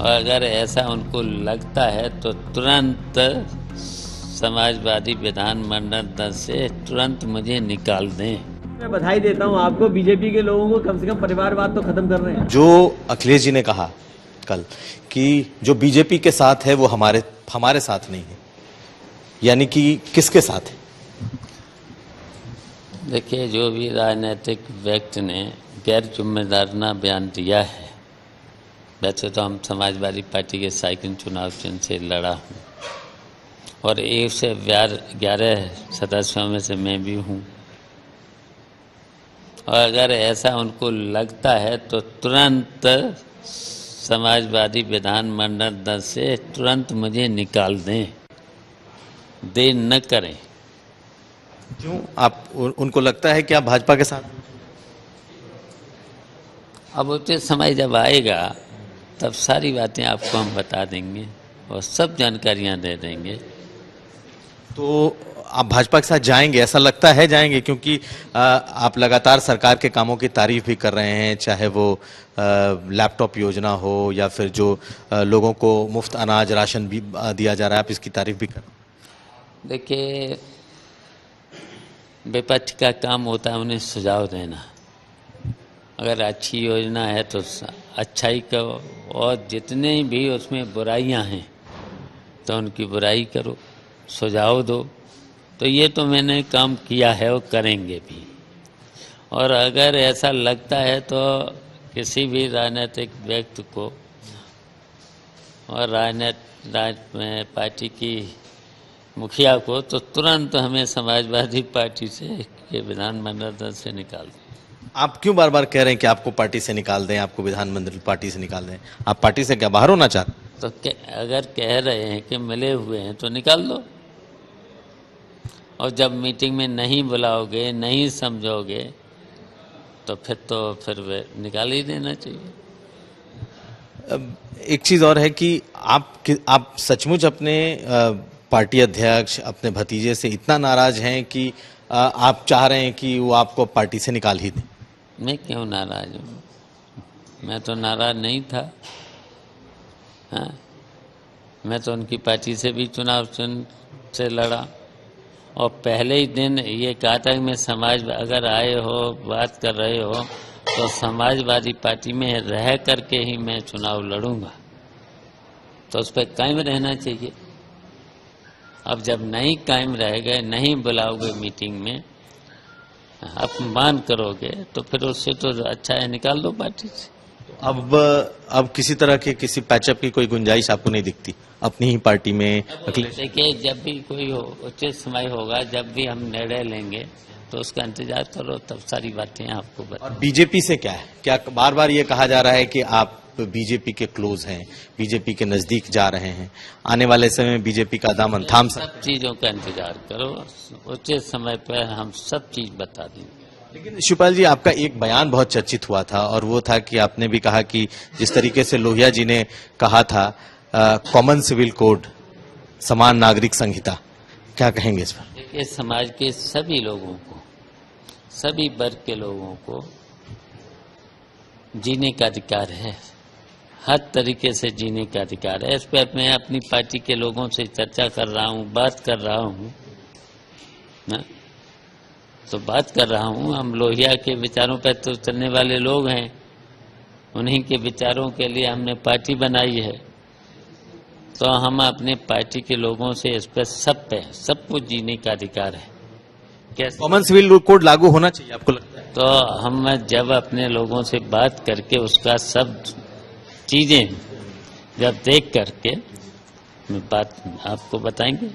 और अगर ऐसा उनको लगता है तो तुरंत समाजवादी विधानमंडल दल से तुरंत मुझे निकाल दें। मैं बधाई देता हूं आपको, बीजेपी के लोगों को कम से कम परिवारवाद तो खत्म कर रहे हैं। जो अखिलेश जी ने कहा कल कि जो बीजेपी के साथ है वो हमारे साथ नहीं है, यानी कि किसके साथ है? देखिए, जो भी राजनीतिक व्यक्ति ने गैर जिम्मेदाराना बयान दिया है, वैसे तो हम समाजवादी पार्टी के साइकिल चुनाव चिन्ह से लड़ा हूँ और 1 से 11 सदस्यों में से मैं भी हूँ। और अगर ऐसा उनको लगता है तो तुरंत समाजवादी विधानमंडल दल से तुरंत मुझे निकाल दें, देर न करें। क्यों उनको लगता है कि आप भाजपा के साथ? अब उचित समय जब आएगा तब सारी बातें आपको हम बता देंगे और सब जानकारियां दे देंगे। तो आप भाजपा के साथ जाएंगे, ऐसा लगता है जाएंगे, क्योंकि आप लगातार सरकार के कामों की तारीफ भी कर रहे हैं, चाहे वो लैपटॉप योजना हो या फिर जो लोगों को मुफ्त अनाज राशन भी दिया जा रहा है, आप इसकी तारीफ भी कर। देखिए, विपक्ष का काम होता है उन्हें सुझाव देना। अगर अच्छी योजना है तो अच्छाई करो, और जितने भी उसमें बुराइयां हैं तो उनकी बुराई करो, सुझाव दो। तो ये तो मैंने काम किया है और करेंगे भी। और अगर ऐसा लगता है तो किसी भी राजनीतिक व्यक्ति को और पार्टी की मुखिया को तो तुरंत हमें समाजवादी पार्टी से के विधानमंडल दल से निकाल दें। आप क्यों बार बार कह रहे हैं कि आपको पार्टी से निकाल दें, आपको विधानमंडल पार्टी से निकाल दें? आप पार्टी से क्या बाहर होना चाहते? तो अगर कह रहे हैं कि मिले हुए हैं तो निकाल दो, और जब मीटिंग में नहीं बुलाओगे, नहीं समझोगे, तो फिर निकाल ही देना चाहिए। एक चीज और है कि आप सचमुच अपने पार्टी अध्यक्ष, अपने भतीजे से इतना नाराज हैं कि आप चाह रहे हैं कि वो आपको पार्टी से निकाल ही दें? मैं क्यों नाराज हूँ? मैं तो नाराज नहीं था। हाँ, मैं तो उनकी पार्टी से भी चुनाव से लड़ा और पहले ही दिन ये कहा था कि मैं अगर आए हो, बात कर रहे हो तो समाजवादी पार्टी में रह करके ही मैं चुनाव लड़ूंगा, तो उस पर कायम रहना चाहिए। अब जब नहीं कायम रह गए, नहीं बुलाओगे मीटिंग में, अपमान करोगे, तो फिर उससे तो अच्छा है निकाल दो पार्टी से। अब किसी तरह के किसी पैचअप की कोई गुंजाइश आपको नहीं दिखती अपनी ही पार्टी में? देखिए, जब भी कोई उचित समय होगा, जब भी हम निर्णय लेंगे तो उसका इंतजार करो, तब सारी बातें आपको बता। और बीजेपी से क्या है? क्या बार बार ये कहा जा रहा है कि आप बीजेपी के क्लोज हैं, बीजेपी के नजदीक जा रहे हैं, आने वाले समय में बीजेपी का दामन थाम सकते? सब चीजों का इंतजार करो, उचित समय पर हम सब चीज बता देंगे। लेकिन शिवपाल जी, आपका एक बयान बहुत चर्चित हुआ था और वो था कि आपने भी कहा कि जिस तरीके से लोहिया जी ने कहा था कॉमन सिविल कोड, समान नागरिक संहिता, क्या कहेंगे इस पर? देखिए, समाज के सभी लोगों को, सभी वर्ग के लोगों को जीने का अधिकार है, हर तरीके से जीने का अधिकार है। इस पर मैं अपनी पार्टी के लोगों से चर्चा कर रहा हूँ, बात कर रहा हूँ ना, तो बात कर रहा हूँ। हम लोहिया के विचारों पर तो चलने वाले लोग हैं, उन्हीं के विचारों के लिए हमने पार्टी बनाई है, तो हम अपने पार्टी के लोगों से इस पर सब कुछ जीने का अधिकार है। कैसे? कॉमन सिविल कोड लागू होना चाहिए आपको लगता है? तो हम जब अपने लोगों से बात करके उसका सब चीजें जब देख करके बात आपको बताएंगे।